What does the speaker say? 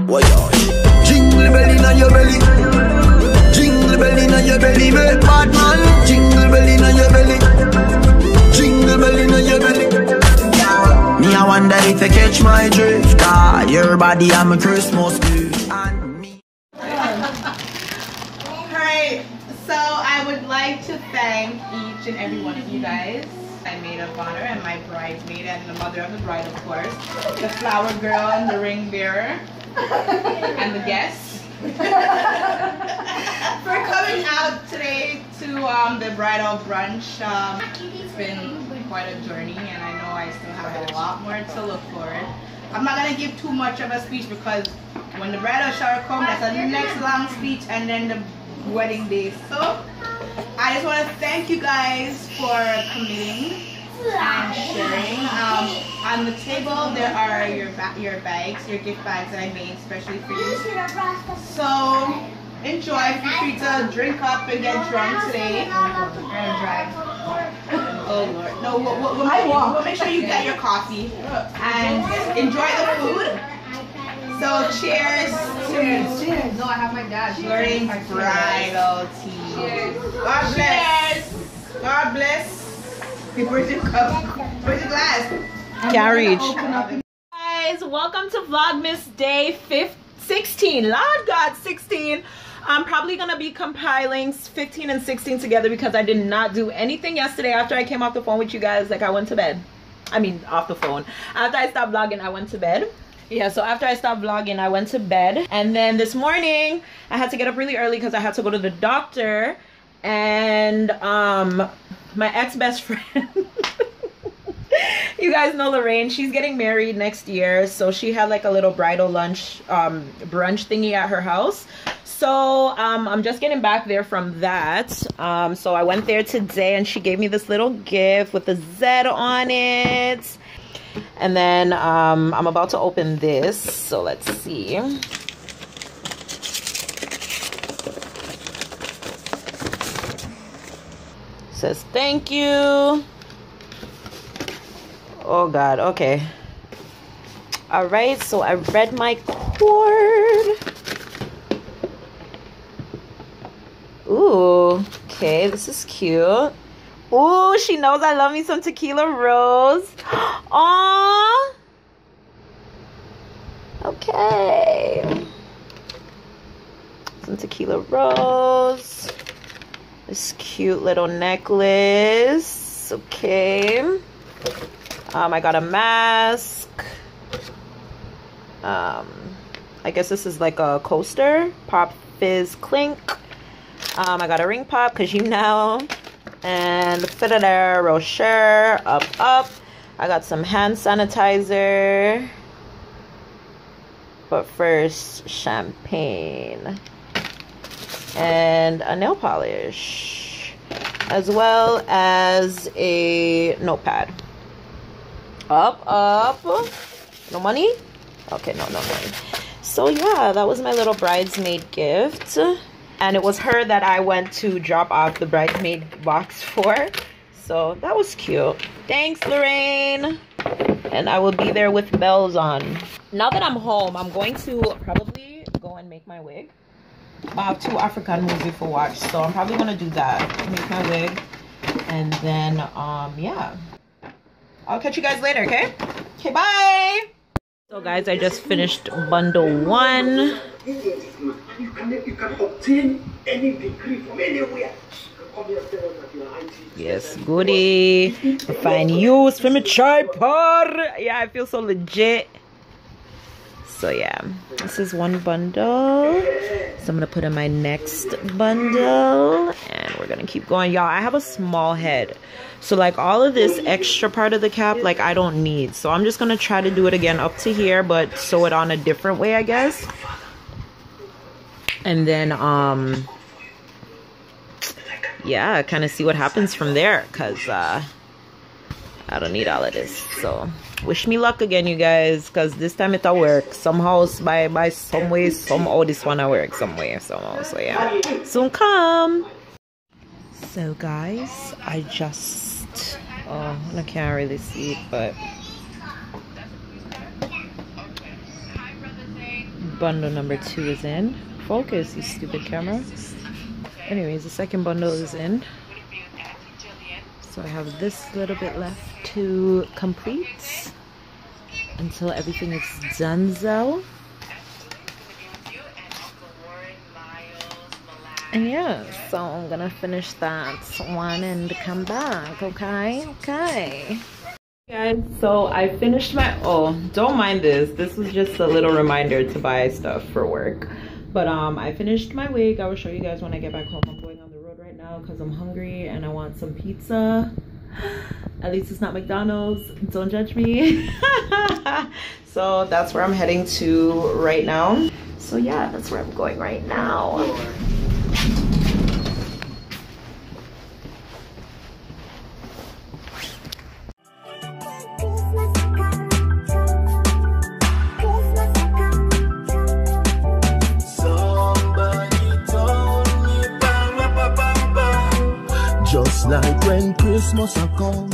Why jingle bell in your belly, jingle bell in your belly, make bad man. Jingle bell in your belly, jingle bell in your belly. Me I wonder if you catch my drift. Your body I'm a Christmas gift. And me. Alright, so I would like to thank each and every one of you guys. My maid of honor and my bridesmaid and the mother of the bride, of course. The flower girl and the ring bearer. And the guests. For coming out today to the bridal brunch. It's been quite a journey and I know I still have a lot more to look forward. I'm not going to give too much of a speech because when the bridal shower comes, that's the next long speech and then the wedding day. So I just want to thank you guys for committing and sharing. On the table there are your bags, your gift bags that I made especially for you. So enjoy. Feel free to drink up and get drunk today. And drive. Oh Lord. No, we'll make sure you get your coffee and enjoy the food. So cheers. Cheers. No, I have my dad. Lorraine's bridal tea. Cheers. God bless. God bless. Where's your cup? Where's your glass? Can't reach. Guys, welcome to Vlogmas day 16. Lord God, 16. I'm probably gonna be compiling 15 and 16 together because I did not do anything yesterday after I came off the phone with you guys. Like I went to bed. I mean off the phone. After I stopped vlogging, I went to bed. Yeah, so after I stopped vlogging, I went to bed. And then this morning, I had to get up really early because I had to go to the doctor. And my ex-best friend, you guys know Lorraine, she's getting married next year. So she had like a little bridal lunch, brunch thingy at her house. So I'm just getting back there from that. So I went there today and she gave me this little gift with a Z on it. And then I'm about to open this, so let's see. It says thank you. Oh God, okay. All right, so I read my cord. Ooh, okay, this is cute. Ooh, she knows I love me some tequila rose. Aww. Okay. Some tequila rose. This cute little necklace. Okay. I got a mask. I guess this is like a coaster. Pop Fizz Clink. I got a ring pop because you know. And Fitter Rocher up. I got some hand sanitizer. But first, champagne. And a nail polish. As well as a notepad. Up. No money? Okay, no money. So yeah, that was my little bridesmaid gift. And it was her that I went to drop off the bridesmaid box for. So that was cute. Thanks, Lorraine. And I will be there with bells on. Now that I'm home, I'm going to probably go and make my wig. I have 2 African movies for watch. So I'm probably going to do that. Make my wig. And then, yeah. I'll catch you guys later, okay? Okay, bye. So guys, I just finished bundle 1. You can obtain any degree from anywhere. Yes, goodie. Fine use for my tripod. Yeah, I feel so legit. So yeah, this is one bundle. So I'm gonna put in my next bundle and we're gonna keep going. Y'all, I have a small head. So like all of this extra part of the cap, like I don't need. So I'm just gonna try to do it again up to here, but sew it on a different way, I guess. And then yeah, kind of see what happens from there, because I don't need all of this. So wish me luck again, you guys, because this time it'll work somehow, by some way, somehow this one will work some way, somehow. So yeah, soon come. So guys, I just I can't really see it, but bundle number 2 is in. Focus, you stupid camera. Anyways, the second bundle is in. So I have this little bit left to complete until everything is donezo. And yeah, so I'm gonna finish that one and come back, okay? Guys, so I finished my, oh, don't mind this. This was just a little reminder to buy stuff for work. But I finished my wig. I will show you guys when I get back home. I'm going on the road right now because I'm hungry and I want some pizza. At least it's not McDonald's. Don't judge me. So that's where I'm heading to right now. So yeah, that's where I'm going right now. Just like when Christmas a come.